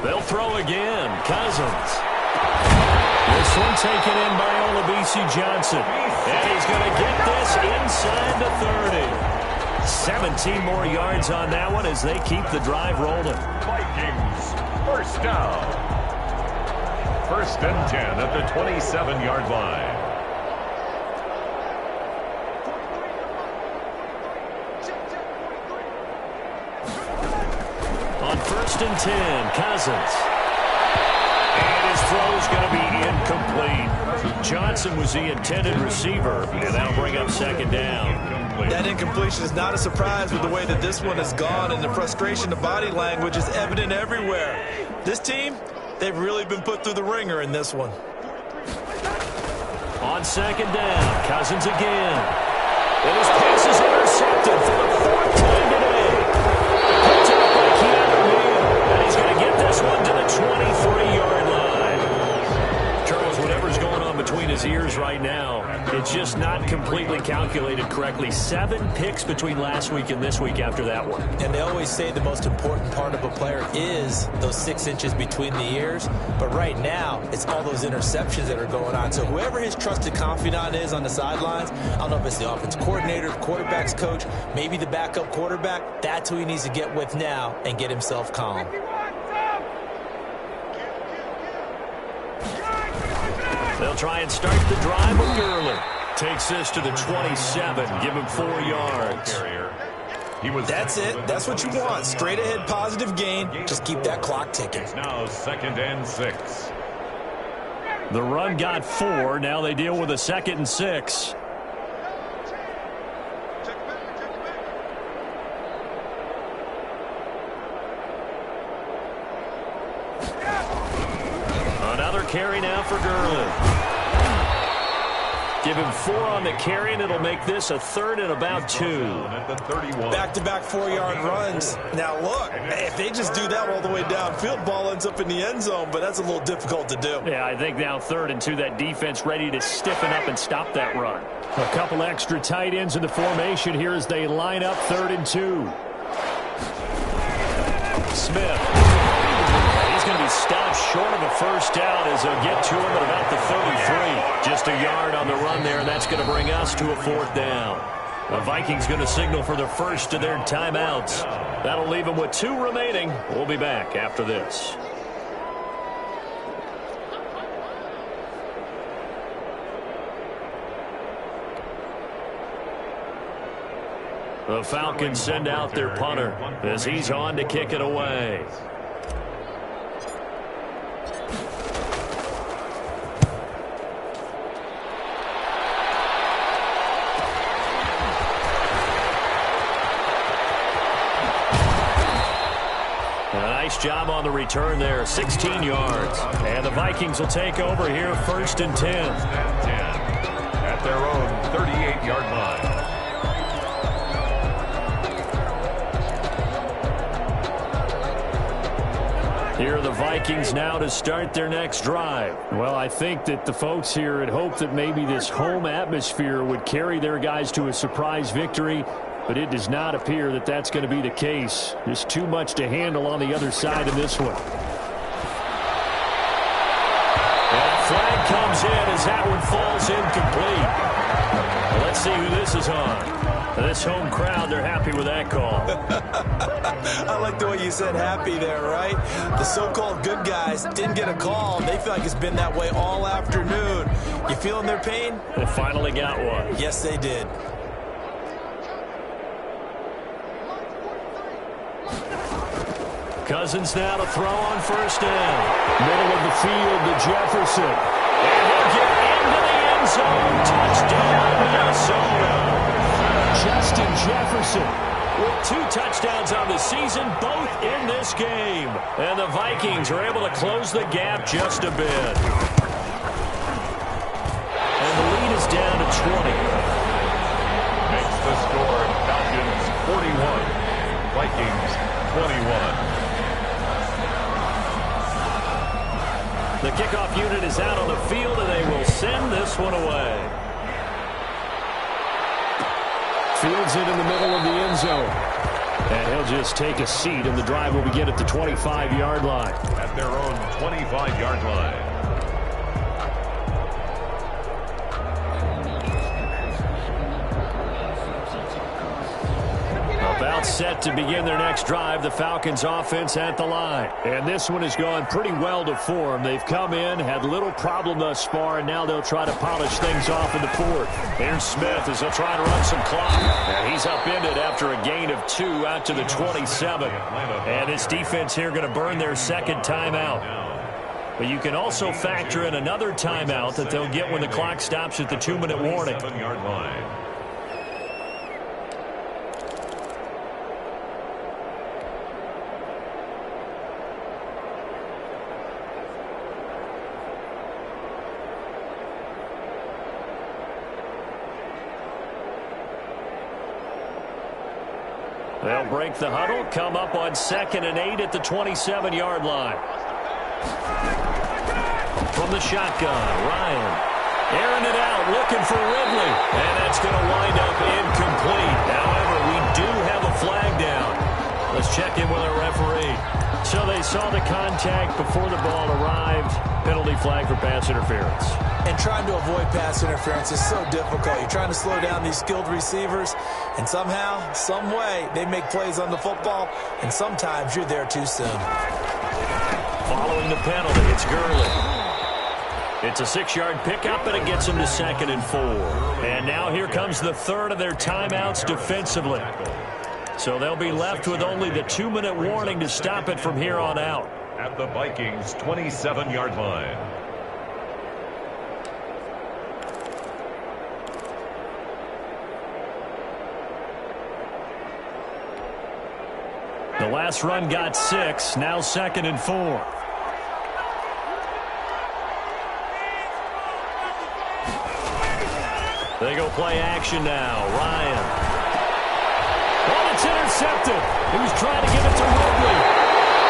They'll throw again. Cousins. This one taken in by Olabisi Johnson. And he's going to get this inside the 30. 17 more yards on that one as they keep the drive rolling. Vikings, 1st down. 1st and 10 at the 27-yard line. On 1st and 10, Cousins. And his throw is going to be incomplete. Johnson was the intended receiver, and that'll bring up 2nd down. That incompletion is not a surprise with the way that this one has gone, and the frustration of body language is evident everywhere. This team, they've really been put through the ringer in this one. On 2nd down, Cousins again. And his pass is intercepted for the 4th time today. Picked up by Keanu Neal, and he's going to get this one to the 23-yard line. Charles, whatever's going on between his ears right now, it's just not completely calculated correctly. 7 picks between last week and this week after that one. And they always say the most important part of a player is those 6 inches between the ears. But right now, it's all those interceptions that are going on. So whoever his trusted confidant is on the sidelines, I don't know if it's the offense coordinator, the quarterback's coach, maybe the backup quarterback, that's who he needs to get with now and get himself calm. They'll try and start the drive with Gurley. Takes this to the 27. Give him 4 yards. That's it. That's what you want. Straight ahead positive gain. Just keep that clock ticking. It's now 2nd and 6. The run got 4. Now they deal with a 2nd and 6. Another carry now for Gurley. Give him 4 on the carry, and it'll make this a 3rd and about 2. Back-to-back 4-yard runs. Now, look, if they just do that all the way downfield, ball ends up in the end zone, but that's a little difficult to do. Yeah, I think now 3rd and 2, that defense ready to stiffen up and stop that run. A couple extra tight ends in the formation here as they line up 3rd and 2. Smith. He's going to be stopped short of a first down as they'll get to him at about the 33. Just a yard on the run there, and that's going to bring us to a 4th down. The Vikings going to signal for the first of their timeouts. That'll leave them with 2 remaining. We'll be back after this. The Falcons send out their punter as he's on to kick it away. Nice job on the return there, 16 yards. And the Vikings will take over here 1st and 10. At their own 38-yard line. Here are the Vikings now to start their next drive. Well, I think that the folks here had hoped that maybe this home atmosphere would carry their guys to a surprise victory, but it does not appear that that's going to be the case. There's too much to handle on the other side of this one. And a flag comes in as that one falls incomplete. Well, let's see who this is on. This home crowd, they're happy with that call. I like the way you said happy there, right? The so-called good guys didn't get a call. They feel like it's been that way all afternoon. You feeling their pain? They finally got one. Yes, they did. Cousins now to throw on first down. Middle of the field to Jefferson. And he'll get into the end zone. Touchdown, Minnesota. Justin Jefferson with 2 touchdowns on the season, both in this game. And the Vikings are able to close the gap just a bit. And the lead is down to 20. Makes the score Falcons 41, Vikings 21. The kickoff unit is out on the field, and they will send this one away. Fields it in the middle of the end zone. And he'll just take a seat, and the drive will begin at the 25-yard line. At their own 25-yard line. About set to begin their next drive, the Falcons offense at the line. And this one has gone pretty well to form. They've come in, had little problem thus far, and now they'll try to polish things off in the 4th. Here's Smith as they'll try to run some clock. And he's upended after a gain of 2 out to the 27. And this defense here going to burn their 2nd timeout. But you can also factor in another timeout that they'll get when the clock stops at the 2-minute warning. 7-yard line. They'll break the huddle, come up on 2nd and 8 at the 27-yard line. From the shotgun, Ryan airing it out, looking for Ridley. And that's going to wind up incomplete. However, we do have a flag down. Let's check in with our referee. So they saw the contact before the ball arrived. Penalty flag for pass interference. And trying to avoid pass interference is so difficult. You're trying to slow down these skilled receivers, and somehow, some way, they make plays on the football, and sometimes you're there too soon. Following the penalty, it's Gurley. It's a 6-yard pickup, and it gets them to 2nd and 4. And now here comes the third of their timeouts defensively. So they'll be left with only the 2-minute warning to stop it from here on out. At the Vikings' 27-yard line. The last run got 6, now 2nd and 4. They go play action now. Ryan. Oh, it's intercepted. He was trying to give it to Ridley.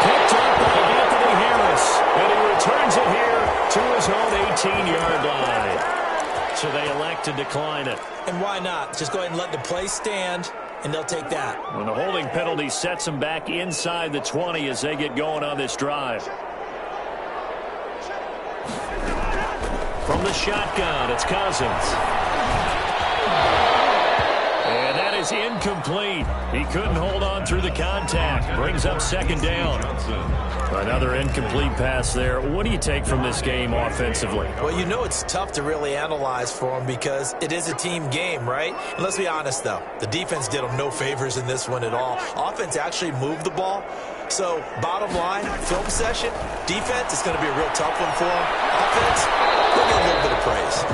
Picked up by Anthony Harris. And he returns it here to his own 18-yard line. So they elect to decline it. And why not? Just go ahead and let the play stand, and they'll take that. When the holding penalty sets them back inside the 20 as they get going on this drive. From the shotgun, it's Cousins. And that is incomplete. He couldn't hold on through the contact. Brings up 2nd down. Another incomplete pass there. What do you take from this game offensively? Well, you know it's tough to really analyze for them because it is a team game, right? And let's be honest, though. The defense did them no favors in this one at all. Offense actually moved the ball. So, bottom line, film session, defense, it's going to be a real tough one for them. Offense, we'll get a little bit of praise.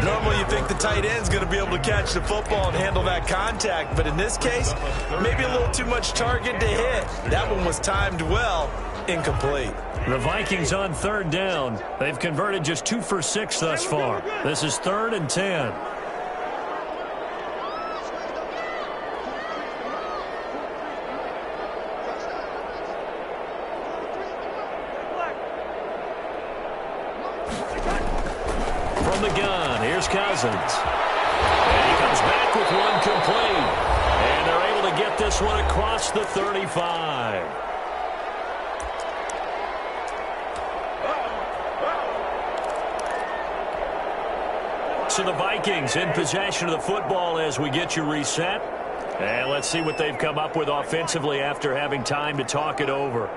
Normally you think the tight end's going to be able to catch the football and handle that contact, but in this case, maybe a little too much target to hit. That one was timed well, incomplete. The Vikings on 3rd down. They've converted just 2 for 6 thus far. This is 3rd and 10. From the gun, here's Cousins. And he comes back with one complete. And they're able to get this one across the 35. So the Vikings in possession of the football as we get you reset. And let's see what they've come up with offensively after having time to talk it over.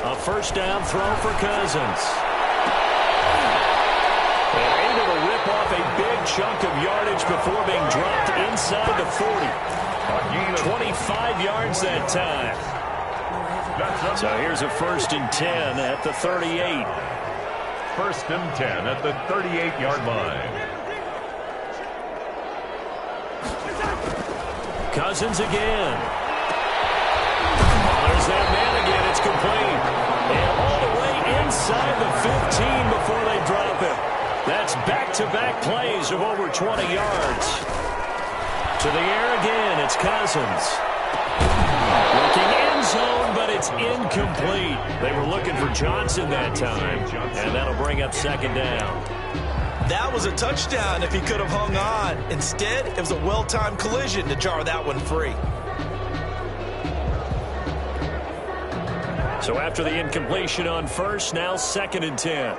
A first down throw for Cousins. And able to rip off a big chunk of yardage before being dropped inside the 40. 25 yards that time. So here's a 1st and 10 at the 38. 1st and 10 at the 38-yard line. Cousins again. There's that man again. It's complete. And all the way inside the 15 before they drop it. That's back-to-back plays of over 20 yards. To the air again. It's Cousins. Looking end zone, but it's incomplete. They were looking for Johnson that time. And that'll bring up 2nd down. That was a touchdown if he could have hung on. Instead, it was a well-timed collision to jar that one free. So after the incompletion on 1st, now 2nd and 10.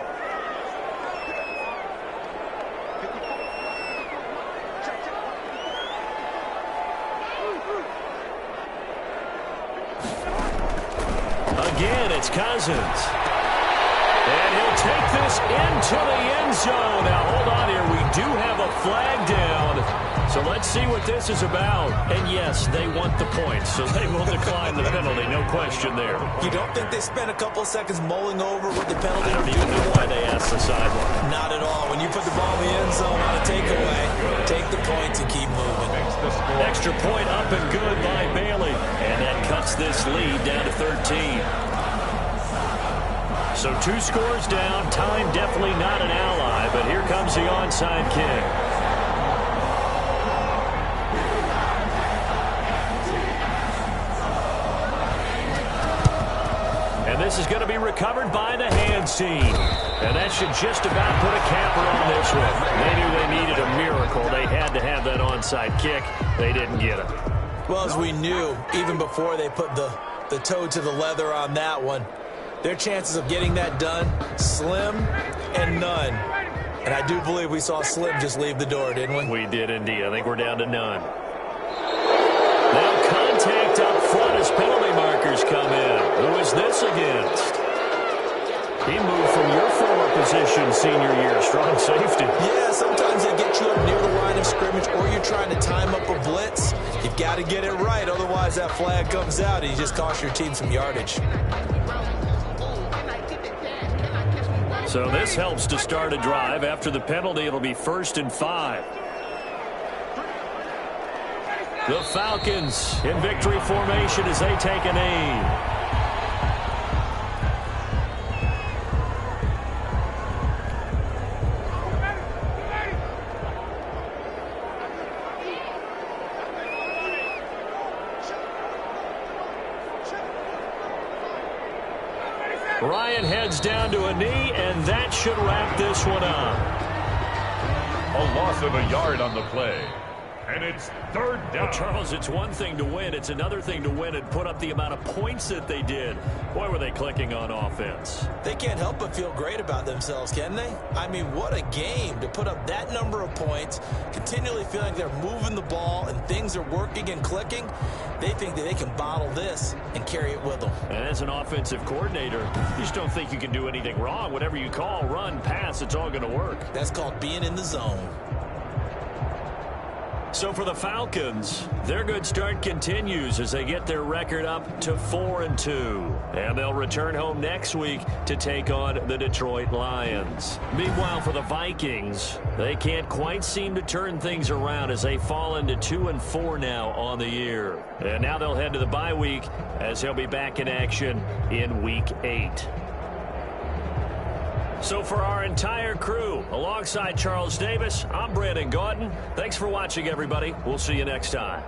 Again, it's Cousins. And he'll take this into the end zone. Now, hold on here. We do have a flag down. So let's see what this is about. And, yes, they want the points, so they will decline the penalty. No question there. You don't think they spent a couple of seconds mulling over what the penalty I don't even know why they asked the sideline. Not at all. When you put the ball in the end zone on a takeaway, take the points and keep moving. Extra point up and good by Bailey. And that cuts this lead down to 13. So 2 scores down. Time definitely not an ally, but here comes the onside kick. And this is going to be recovered by the hands team. And that should just about put a capper on this one. They knew they needed a miracle. They had to have that onside kick. They didn't get it. Well, as we knew, even before they put the toe to the leather on that one, Their chances of getting that done, slim and none. And I do believe we saw Slim just leave the door, didn't we? We did indeed. I think we're down to none. Now contact up front as penalty markers come in. Who is this against? He moved from your former position senior year, strong safety. Yeah, sometimes they get you up near the line of scrimmage or you're trying to time up a blitz. You've got to get it right, otherwise that flag comes out and you just cost your team some yardage. So this helps to start a drive. After the penalty, it'll be 1st and 5. The Falcons in victory formation as they take a knee. Ryan heads down to a knee, and that should wrap this one up. A loss of a yard on the play. And it's 3rd down. Well, Charles, it's one thing to win. It's another thing to win and put up the amount of points that they did. Boy, were they clicking on offense. They can't help but feel great about themselves, can they? I mean, what a game to put up that number of points, continually feeling like they're moving the ball and things are working and clicking. They think that they can bottle this and carry it with them. And as an offensive coordinator, you just don't think you can do anything wrong. Whatever you call, run, pass, it's all going to work. That's called being in the zone. So for the Falcons, their good start continues as they get their record up to 4-2. And they'll return home next week to take on the Detroit Lions. Meanwhile, for the Vikings, they can't quite seem to turn things around as they fall into 2-4 now on the year. And now they'll head to the bye week as they'll be back in action in Week 8. So for our entire crew, alongside Charles Davis, I'm Brandon Gaudin. Thanks for watching, everybody. We'll see you next time.